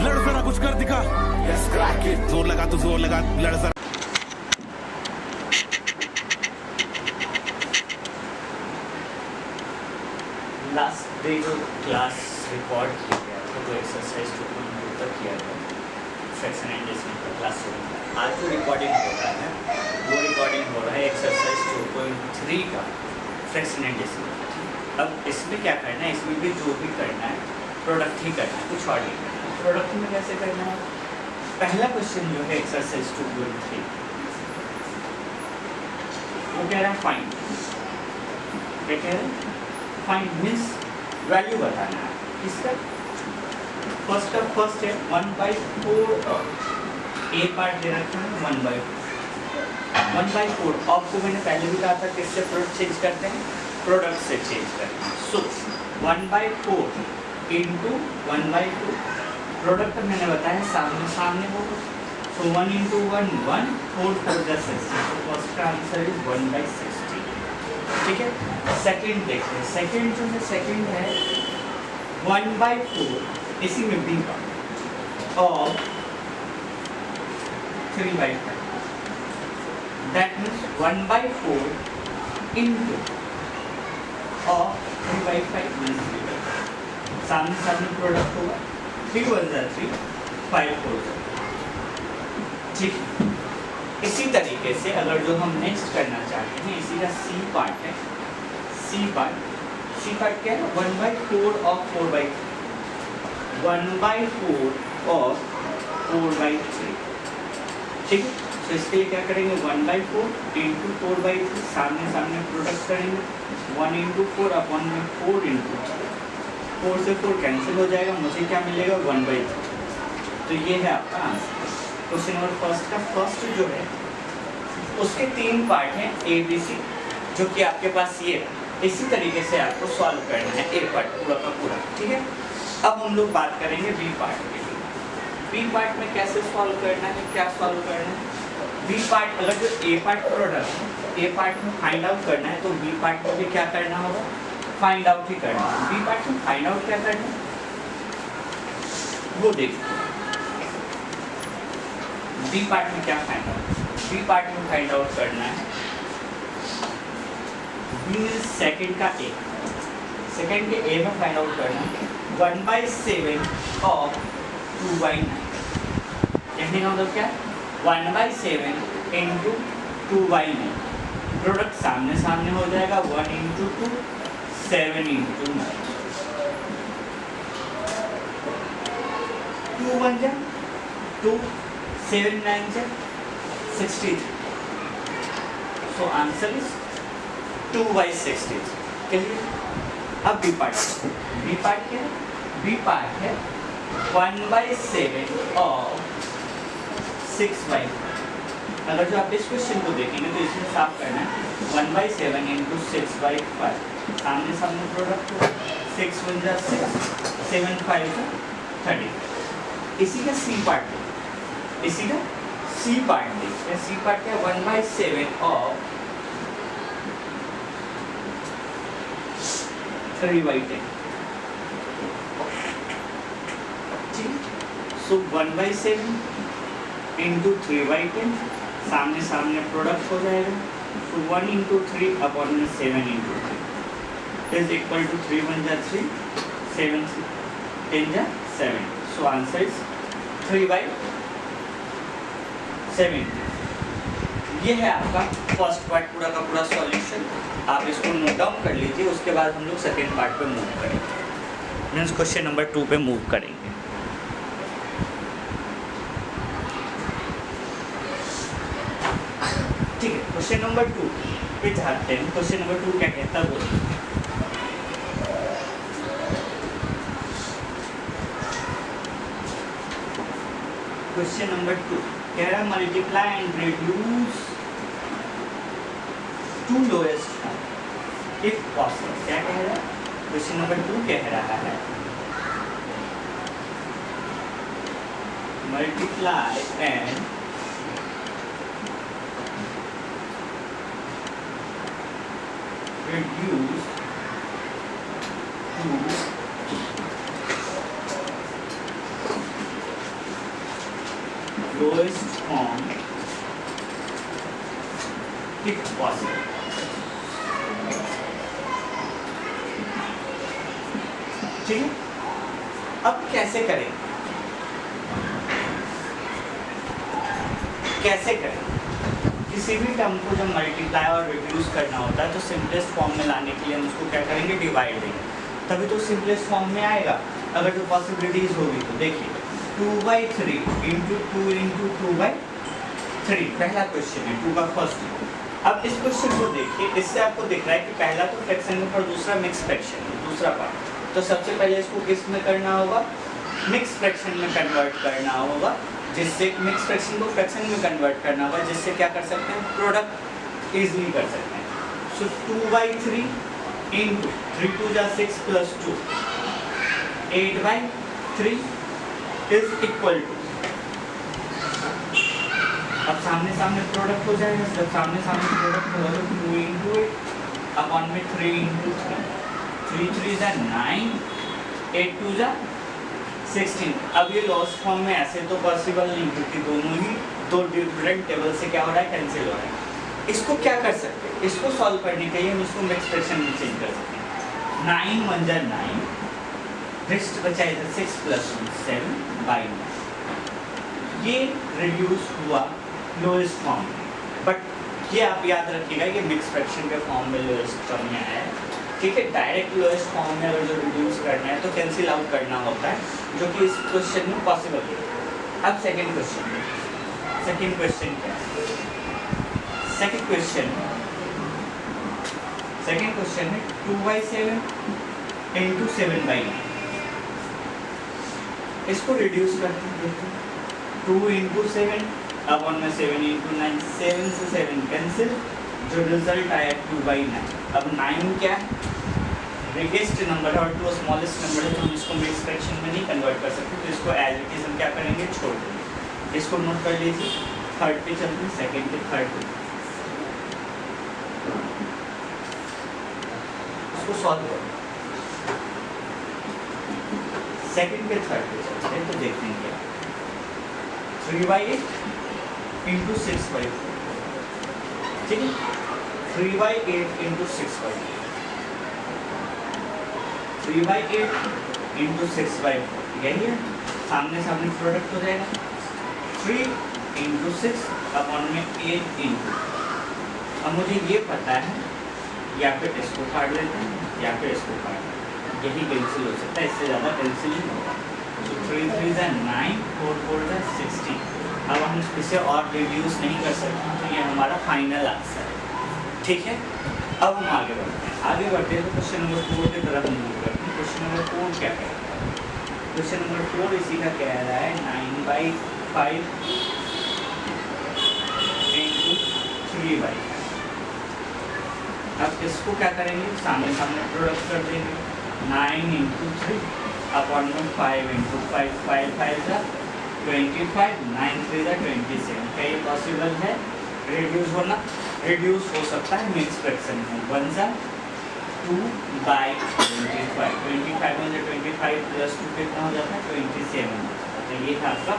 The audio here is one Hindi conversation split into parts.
लड़ जरा कुछ कर दिखा, जोर लगा तू जोर लगा, लड़ जरा। लास्ट डे जो क्लास रिकॉर्ड किया गया था तो एक्सरसाइज 2.2 तक किया गया फ्रैक्शन एंड डेसिमल का क्लास 7 का। आज जो रिकॉर्डिंग हो रहा है वो रिकॉर्डिंग हो रहा है एक्सरसाइज 2.3 का फ्रैक्शन एंड डेसिमल। अब इसमें क्या करना है, इसमें भी जो भी करना है प्रोडक्ट ही करना है, कुछ और नहीं करना है। प्रोडक्ट में कैसे करना है, पहला क्वेश्चन जो है एक्सरसाइज 2.3 वो कह रहा है फाइंड। क्या कह रहा है, फाइंड मीन्स वैल्यू बताना है। इसका फर्स्ट है 1/4 ए पार्ट दे रखा है 1/4 आपको मैंने पहले भी कहा था किससे प्रोडक्ट चेंज करते हैं, प्रोडक्ट से चेंज करते हैं। सो 1/4 इंटू 1/2 प्रोडक्ट मैंने बताया सामने सामने होगा। सो 1 इंटू 1 1 4 4 जा 60। तो फर्स्ट का आंसर इज 1/60। ठीक है, सेकंड देखते हैं। सेकंड जो है सेकंड है 1/4 इसी में बी का और 3/5 दैट मीन्स 1/4 इंटू और 3/5 मीन्स 3/5 सामने सामने प्रोडक्ट होगा 3 1 जा 3 5 4 जा। ठीक, इसी तरीके से अगर जो हम नेक्स्ट करना चाहते हैं, इसी का सी पार्ट है। सी पार्ट क्या है, 1/4 और 4/3 1/4 और 4/3। ठीक है, तो इसके लिए क्या करेंगे 1/4 इंटू 4/3 सामने सामने प्रोडक्ट करेंगे 1 इंटू 4 अपॉन में 4 इंटू 4 से 4 कैंसिल हो जाएगा, मुझे क्या मिलेगा 1/3। तो ये है आपका आंसर। क्वेश्चन नंबर फर्स्ट का फर्स्ट जो है उसके 3 पार्ट हैं ए बी सी, जो कि आपके पास ये है। इसी तरीके से आपको सॉल्व करना है ए पार्ट पूरा का पूरा। ठीक है, अब हम लोग बात करेंगे बी पार्ट के लिए। बी पार्ट में कैसे सॉल्व करना है, क्या सॉल्व करना है। बी पार्ट अगर जो ए पार्ट प्रोडक्ट ए पार्ट में फाइंड आउट करना है तो बी पार्ट में भी क्या करना होगा, फाइंड आउट ही करना है। बी पार्ट में फाइंड आउट क्या करना है वो देखिए। बी पार्ट में क्या फाइंड आउट, बी पार्ट में फाइंड आउट करना है बी सेकंड का ए, सेकंड के ए में फाइंड आउट करना है 1/7 और 2/9। कहने का मतलब क्या, 1/7 इंटू 2/9 प्रोडक्ट सामने सामने हो जाएगा 1 इंटू 2 7 इंटू 9 2 1 जा 2 7 9 जा 63। So answer is 2/63। क्लियर। अब बी पार्ट, बी पार्ट क्या है, बी पार्ट है 1/7 और 6/5। अगर जो आप इस क्वेश्चन को देखेंगे तो इसमें साफ करना है 1/7 इंटू 6/5 सामने सामने प्रोडक्ट 6 1 जा 6 7 5 जा 30। इसी का सी पार्ट, इसी का सी पार्ट देखते हैं। सी पार्ट क्या है 1/7 और 3/10। ठीक, सो 1/7 इंटू 3/10 सामने सामने प्रोडक्ट हो जाएगा। तो 1 इंटू 3 अपॉन में 7 इंटू 3 इज इक्वल टू 3 1 जा 3 7 10 जा 7। So answer is 3/7। ये है आपका फर्स्ट पार्ट पूरा का पूरा सॉल्यूशन। आप इसको नोट डाउन कर लीजिए, उसके बाद हम लोग सेकेंड पार्ट पे मूव करेंगे, मीन्स क्वेश्चन नंबर 2 पे मूव करेंगे। ठीक है, क्वेश्चन नंबर 2 पे जाते हैं। क्वेश्चन नंबर 2 क्या कहता है वो क्वेश्चन नंबर 2 कह रहा multiply and reduce to lowest if possible. क्या कह रहा है, क्वेश्चन नंबर 2 कह रहा है multiply and reduce to lowest form if possible. ठीक है, अब कैसे करें, कैसे करें? किसी भी टर्म को जब मल्टीप्लाई और रिड्यूस करना होता है तो सिंपलेस्ट फॉर्म में लाने के लिए हम उसको क्या करेंगे, डिवाइड देंगे, तभी तो सिंपलेस्ट फॉर्म में आएगा। अगर जो पॉसिबिलिटीज होगी तो देखिए 2/3 इंटू 2 इंटू 2/3 पहला क्वेश्चन है, 2 का फर्स्ट। अब इस क्वेश्चन को देखिए, इससे आपको दिख रहा है कि पहला तो फ्रैक्शन में और दूसरा मिक्स फ्रैक्शन है, दूसरा पार्ट। तो सबसे पहले इसको किस में करना होगा, मिक्स फ्रैक्शन में कन्वर्ट करना होगा, जिससे मिक्स फ्रैक्शन को फ्रैक्शन में कन्वर्ट करना होगा, जिससे क्या कर सकते हैं, प्रोडक्ट इजीली कर सकते हैं। सो 2/3 इंटू 3 2 जा 6 प्लस 2 8/3 इज इक्वल टू, अब सामने सामने प्रोडक्ट हो जाएगा, जब सामने सामने प्रोडक्ट होगा तो 2 इंटू 8 अपॉन में 3 इंटू 3 3 3 जा 9 8 2 जा 16। अब ये लॉस्ट फॉर्म में ऐसे तो पॉसिबल नहीं, क्योंकि दोनों ही दो डिफरेंट टेबल से क्या हो रहा है, कैंसिल हो रहा है। इसको क्या कर सकते हैं, इसको सॉल्व करने के लिए हम इसको मिक्स फ्रैक्शन में चेंज कर सकते हैं। 9 1 जा 9, रेस्ट बचा इधर 6 प्लस 7/9। ये रिड्यूस हुआ लोएस्ट फॉर्म में, बट ये आप याद रखिएगा ये मिक्स फ्रैक्शन के फॉर्म में लोएस्ट फॉर्म में आया है। ठीक है, डायरेक्ट लोएस्ट फॉर्म में अगर जो रिड्यूस करना है तो कैंसिल आउट करना होता है, जो कि इस क्वेश्चन में पॉसिबल है। अब सेकंड क्वेश्चन क्या है, सेकंड क्वेश्चन है 2/7 इंटू 7/9। इसको रिड्यूस करते हैं, 2 इंटू 7 अपॉन में 7 इंटू 9, 7 से 7 कैंसिल, जो रिजल्ट आया 2/9। अब 9 क्या है, बिगेस्ट नंबर है और टू स्मॉलेस्ट नंबर है, तो हम इसको मिक्स फ्रैक्शन में नहीं कन्वर्ट कर सकते, तो इसको एज इट इज हम क्या करेंगे, छोड़ देंगे। इसको नोट कर लीजिए, थर्ड पे चलते हैं, सेकंड पे थर्ड पे, इसको सॉल्व करो। सेकंड पे थर्ड पे चलते हैं तो देखेंगे 3/8 इंटू 6/4। ठीक है, 3/8 इंटू 6/4, 3/8 इंटू 6/4 यही है, सामने सामने प्रोडक्ट हो जाएगा। 3 इंटू 6 अपॉन में 8 इंटू, अब मुझे ये पता है, या फिर इसको काट लेते हैं या फिर इसको काट लेते हैं, यही कैंसिल हो सकता है, इससे ज़्यादा कैंसिल नहीं होगा। तो 3 3 जा 9, 4 4 जा 16। अब हम इसे और रिड्यूस नहीं कर सकते, तो ये हमारा फाइनल आंसर है। ठीक है, अब हम आगे बढ़ते हैं तो क्वेश्चन नंबर 4 की तरफ मूव करते हैं। क्वेश्चन नंबर 4 क्या कह रहा है, क्वेश्चन नंबर 4 इसी का कह रहा है 9/5 इंटू 3/5। अब इसको क्या करेंगे, सामने सामने प्रोडक्ट कर देंगे, 9 इंटू 3 अपॉन में 5 इंटू 5, 5 5 जा 25, 9 3 जा 27। क्या ये पॉसिबल है रिड्यूस होना? रिड्यूस हो सकता है मिक्स फ्रैक्शन में। 1 जा 2/25, 25 में 25 प्लस 2 कितना हो जाता है, 27। तो ये था आपका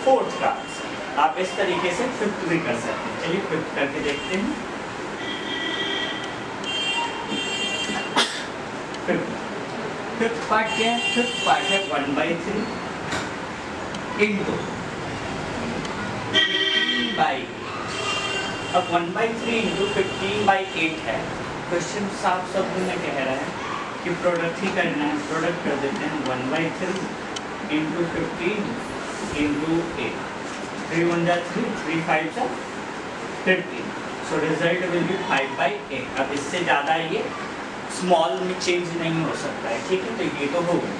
फोर्थ का आंसर। आप इस तरीके से फिफ्थ भी कर सकते हैं। चलिए फिफ्थ करके देखते हैं। फिफ्थ पार्ट क्या है, फिफ्थ पार्ट है 1/3 इंटू 15/8। अब 1/3 इंटू 15/8 है। क्वेश्चन साफ शब्द में कह रहा है कि प्रोडक्ट ही करना है, प्रोडक्ट कर देते हैं 1/3 इंटू 15 इंटू 8, 3 1 जा 3, 3 5 जा 15। So result will be 5/8। अब इससे ज़्यादा ये स्मॉल में चेंज नहीं हो सकता है। ठीक है, तो ये तो हो गया।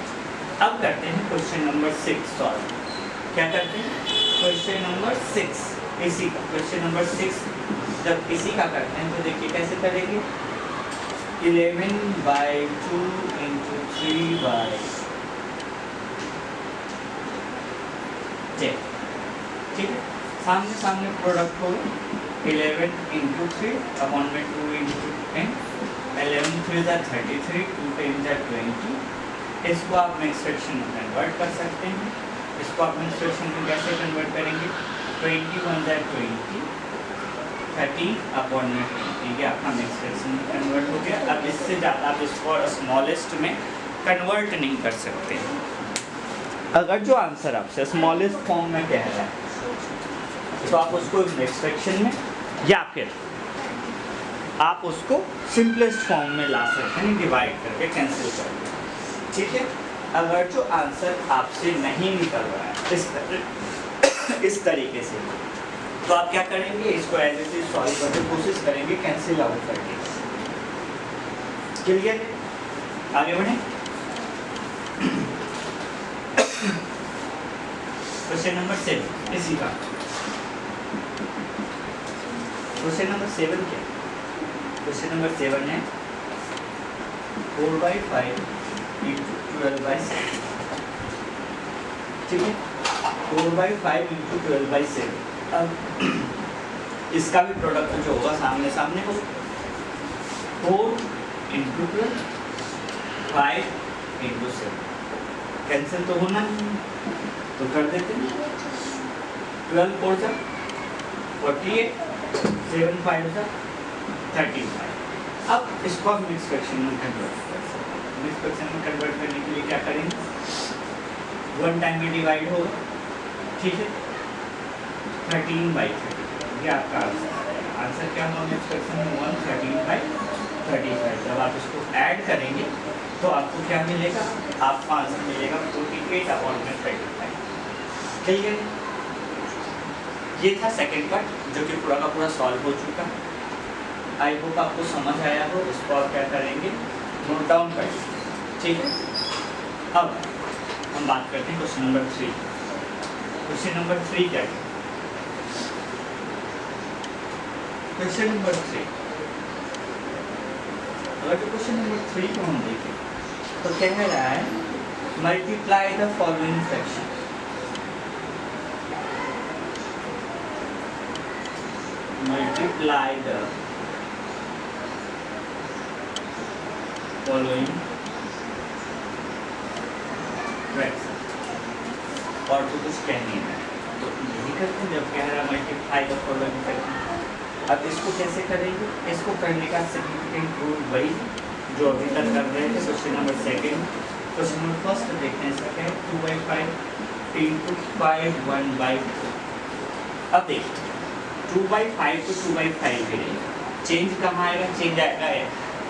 अब करते हैं क्वेश्चन नंबर 6 सॉल्व। क्या करते हैं, क्वेश्चन नंबर 6 इसी का, क्वेश्चन नंबर 6 जब इसी का करते हैं तो देखिए कैसे करेंगे, 11/2 इंटू 3/10। ठीक है, सामने सामने प्रोडक्ट हो 11 इंटू 3 अपॉन में 2 इंटू 10, 11 3 जा 33, 2 10 जा 20। इसको आप मिक्स फ्रैक्शन में कन्वर्ट कर सकते हैं। इसको आप मिक्स फ्रैक्शन में कैसे कन्वर्ट करेंगे, 21 दैट 20, 13 अपॉन में 20, ये आपका मिक्स फ्रैक्शन में कन्वर्ट हो गया। अब इससे ज़्यादा आप इसको स्मॉलेस्ट में कन्वर्ट नहीं कर सकते। अगर जो आंसर आपसे स्मॉलेस्ट फॉर्म में कह रहा है तो आप उसको मिक्स फ्रैक्शन में या फिर आप उसको सिंपलेस्ट फॉर्म में ला सकते हैं, डिवाइड करके कैंसिल करके, ठीक है। अगर जो आंसर आपसे नहीं निकल रहा है इस तरीके से, तो आप क्या करेंगे, इसको एज इट इज सॉल्व करने की कोशिश करेंगे, कैंसिल आउट करके। क्लियर, आगे बढ़े। क्वेश्चन नंबर 7 इसी का क्वेश्चन नंबर 7 क्या? क्वेश्चन नंबर 7 है 4/5 इंटू 12/7, ठीक है। 4/5 इंटू 12/7। अब इसका भी प्रोडक्ट जो होगा सामने सामने हो, 4 इंटू 12, 5 इंटू 7, कैंसिल तो होना है, तो कर देते हैं। 12 4 जा 48, 7 5 जा 35। अब इसको हम मिक्स फ्रैक्शन में कन्वर्ट कर सकते हैं। मिक्स फ्रैक्शन में कन्वर्ट करने के लिए क्या करेंगे, 1 टाइम में डिवाइड होगा, ठीक है। 13/30, ये आपका आंसर है। आंसर क्या होगा मिक्स फ्रैक्शन में 113/35। जब आप इसको ऐड करेंगे तो आपको क्या मिलेगा, आपका आंसर मिलेगा 48/35। ठीक है, ये था सेकंड पार्ट जो कि पूरा का पूरा सॉल्व हो चुका। आई होप आपको समझ आया हो। इसको आप क्या करेंगे, नोट डाउन करेंगे, ठीक है। अब हम बात करते हैं क्वेश्चन नंबर 3। क्वेश्चन नंबर 3 क्या है? क्वेश्चन नंबर 3, अगर जो क्वेश्चन नंबर 3 को हम देखें तो कह रहा है multiply the following fraction. Multiply the following fraction, और तो कुछ कह नहीं है तो यही करते हैं जब कह रहा है मल्टीप्लाई द फॉलोइंग फ्रैक्शन। अब इसको कैसे करेंगे, इसको करने का सिग्निफिकेंट रूल वही जो अभी तक कर रहे थे। क्वेश्चन नंबर 2, क्वेश्चन नंबर 1 देखते हैं इसका क्या है, 2/5 इंटू 5 1/4। अब देखिए 2/5 तो 2/5 ही रहेगा, चेंज कहाँ आएगा, चेंज आएगा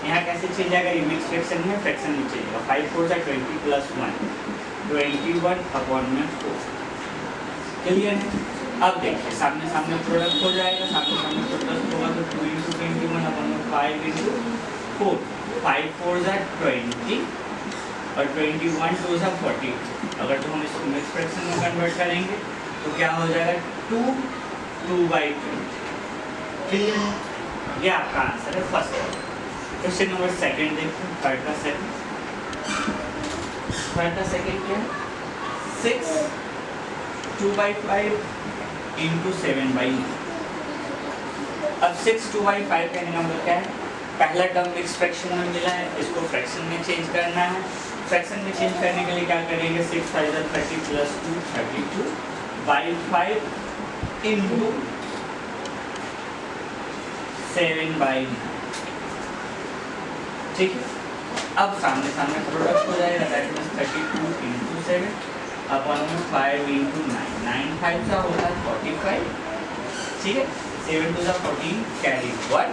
यहाँ कैसे चेंज आएगा, ये मिक्स फ्रैक्शन में फ्रैक्शन में चेंज होगा। 5 4 जा 20 + 1 21/4। क्लियर है। अब देखिए सामने सामने प्रोडक्ट हो जाएगा, सामने सामने प्रोडक्ट होगा तो 2 × 21/5 × 4, 5 4 जा 20 और 21 2 जा 40। अगर तो हम इसको मिक्स फ्रैक्शन में कन्वर्ट करेंगे तो क्या हो जाएगा, 2/20। क्लियर है, ये आपका आंसर है फर्स्ट। क्वेश्चन नंबर 2 देखते हैं, थर्ड का सेकंड क्या है, 6 2/5 इंटू 7/9। अब 6 2/5 कहने का मतलब क्या है, पहला टर्म मिक्स फ्रैक्शन में मिला है, इसको फ्रैक्शन में चेंज करना है। फ्रैक्शन में चेंज करने के लिए क्या करेंगे, 6 5 जा 30 + 2 32/5 इंटू 7/9, ठीक है। अब सामने सामने प्रोडक्ट हो जाएगा, दैट मींस 32 × 7 अपॉन में 5 × 9, 9 5 का होता है 45, ठीक है। 7 2 जा 14 कैरी 1,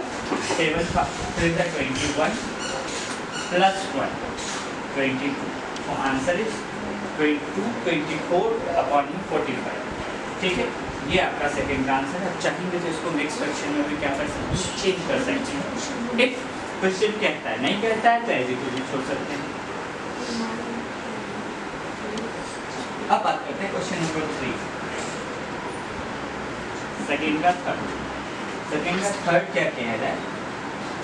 7 3 जा 21 + 1 22। तो आंसर इज 24 अपॉन में 45, ठीक है। ये आपका सेकंड का आंसर है। अब चाहेंगे तो इसको मिक्स फ्रैक्शन में भी क्या कर सकते हैं, चेंज कर सकते हैं। इफ क्वेश्चन कहता है, नहीं कहता है तो एज इट इज छोड़ सकते हैं। अब बात करते हैं क्वेश्चन नंबर 3, सेकंड का थर्ड क्या कह रहा है,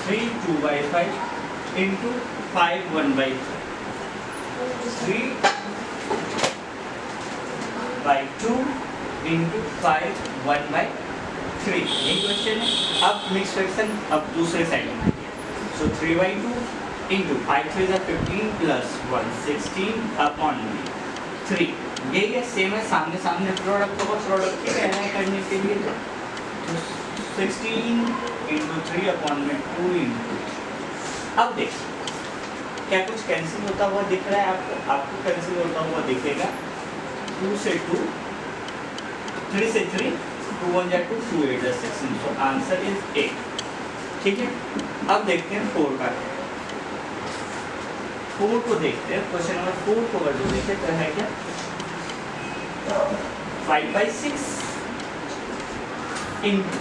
3 2/5 इंटू 5 1/3, 3/2 इंटू 5 1/3, यही क्वेश्चन है। अब मिक्स फ्रैक्शन अब दूसरे साइड में, so 3/2 इंटू 5 3 जा 15 + 1 16 अपॉन में 3 यही है, सेम है, सामने सामने प्रोडक्ट होगा, प्रोडक्ट के कहना है करने के लिए तो 16 इंटू 3 अपॉन में 2 इंटू। अब देखिए क्या कुछ कैंसिल होता हुआ दिख रहा है आपको? आपको कैंसिल होता हुआ दिखेगा 2 से 2, 3 से 3, 2 1 जा 2, 2 8 जा 16, so आंसर इज 8। ठीक है, अब देखते हैं 4 का। 4 को देखते हैं, क्वेश्चन नंबर 4 को अगर जो देखें तो है क्या 5/6 इंटू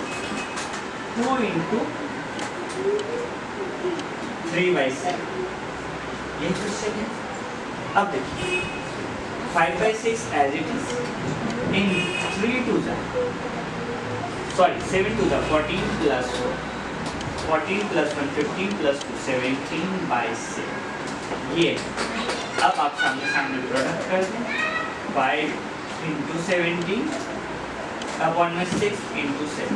2 इंटू 3/7, यही क्वेश्चन है। अब देखिए 5/6 एज इट इज इन 3 2 जा, सॉरी 7 2 जा 14 प्लस 14 प्लस 1 15 प्लस 2 17/7, ये। अब आप सामने सामने प्रोडक्ट कर दें, 5 इंटू 17 अपॉन में 6 इंटू 7।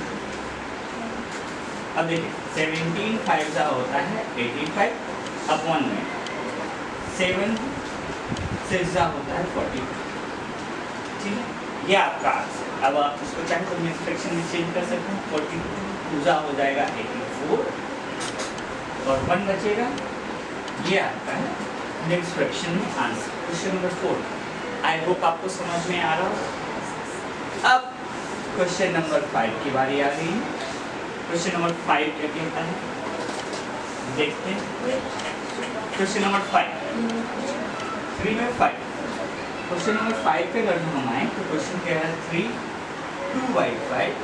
अब देखिए 17 5 का होता है 85 अपॉन में 7 6 का होता है 40। ठीक है, ये आपका आंसर। अब आप इसको चाहे तो नेक्स्ट फ्रैक्शन में चेंज कर सकते हैं, 42 का हो जाएगा 84 और 1 बचेगा, ये आपका है नेक्स्ट फ्रैक्शन में answer. Question number 4 I hope आपको समझ में आ रहा हो। अब क्वेश्चन नंबर 5 की बारी आ गई है। क्वेश्चन नंबर 5 क्या कहता है देखते हैं। क्वेश्चन नंबर 5 3 में 5। क्वेश्चन नंबर 5 पे अगर हम आए तो क्वेश्चन क्या है 3 2/5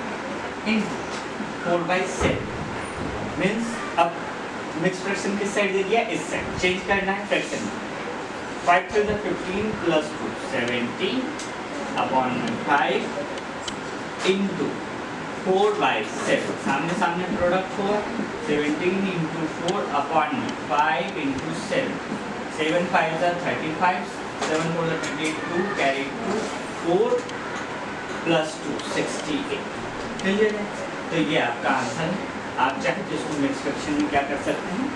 इंटू 4/7 मीन्स अब मिक्स फ्रैक्शन किस साइड दे दिया, इस साइड चेंज करना है fraction. 5 to the 15 plus 2 17 upon 5 into 4/7, सामने सामने प्रोडक्ट हुआ 17 इंटू 4 अपॉन 5 इंटू 7, 7 5 जा 35, 7 4 जा 22, कैरी 2 4 प्लस 2 68। क्लियर है, तो ये आपका आंसर है। आप चाहे तो इसको मिक्स फ्रैक्शन में क्या कर सकते हैं,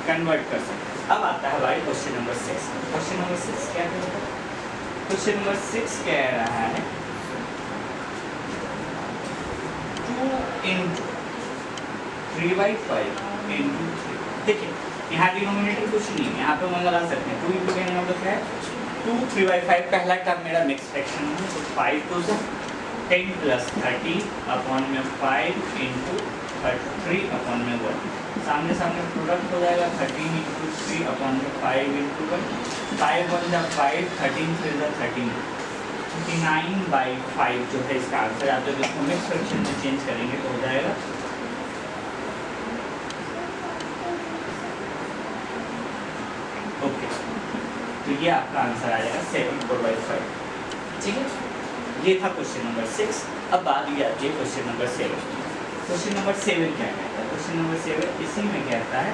कन्वर्ट कर सकते हैं। अब आता है हमारी क्वेश्चन नंबर 6। क्वेश्चन नंबर 6 क्या कहता है? क्वेश्चन नंबर 6 कह रहा है 2 इंटू 3/5 इंटू 3। देखिए यहाँ डिनोमिनेटर कुछ नहीं है, यहाँ पे हम लगा सकते हैं 2 इंटू कहने का मतलब क्या है 2 3/5 पहला टर्म मेरा मिक्स फ्रैक्शन है, तो 5 2 से 10 प्लस 30 अपॉन में 5 इंटू 3 अपॉन में 1, सामने सामने प्रोडक्ट हो जाएगा 13 इंटू 3 अपॉन में 5 इंटू 1, 5 1 जा 5, 13 3 जा 13, 59/5 जो है इसका आंसर। आप जब इसको मिक्स फ्रैक्शन में चेंज करेंगे तो हो जाएगा ओके, तो ये आपका आंसर आ जाएगा 74/5। ठीक है, ये था क्वेश्चन नंबर 6। अब बात ये आती है क्वेश्चन नंबर 7। क्वेश्चन नंबर 7 क्या कहता है? क्वेश्चन नंबर 7 इसी में कहता है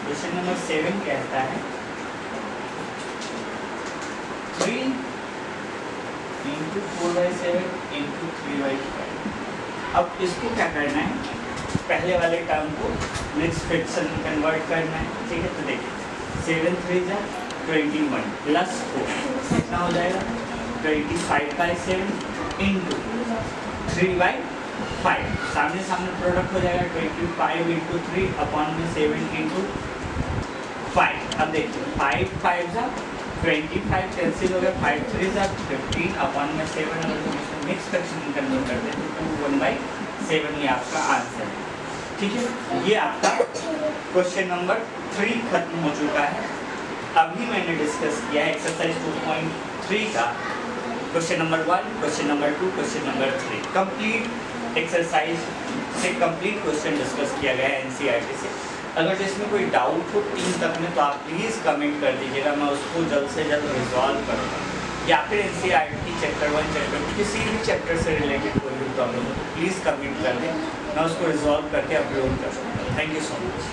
क्वेश्चन नंबर 7 कहता है 3 इंटू 4/7 इंटू 3/5। अब इसको क्या करना है, पहले वाले टर्म को मिक्स फ्रैक्शन में कन्वर्ट करना है। ठीक है, तो देखिए 7 3 जा 21 प्लस 4 कितना हो जाएगा 25/7 इंटू 3/5, सामने सामने प्रोडक्ट हो जाएगा 25 इंटू 3 अपॉन में 7 इंटू 5। अब देखिए 5 5 जा 25 कैंसिल हो गया, 5 3 जा 15 अपॉन में 7, अगर हम इसको मिक्स फ्रैक्शन में कन्वर्ट कर दें तो 2/1/7 ये आपका आंसर है। ठीक है, ये आपका क्वेश्चन नंबर 3 खत्म हो चुका है। अभी मैंने डिस्कस किया है एक्सरसाइज 2.3 का question number 1, question number 2, question number 3। Complete exercise से कंप्लीट क्वेश्चन डिस्कस किया गया है एनसीईआरटी से। अगर इसमें कोई डाउट हो 3 तक में तो आप प्लीज़ कमेंट कर दीजिएगा, मैं उसको जल्द से जल्द रिजॉल्व करूँगा। या फिर एनसीईआरटी चैप्टर 1 चैप्टर 2 किसी भी चैप्टर से रिलेटेड कोई भी प्रॉब्लम हो तो प्लीज़ कमेंट कर दें, मैं उसको रिजॉल्व करके अपलोड कर सकूँगा। Thank you so much.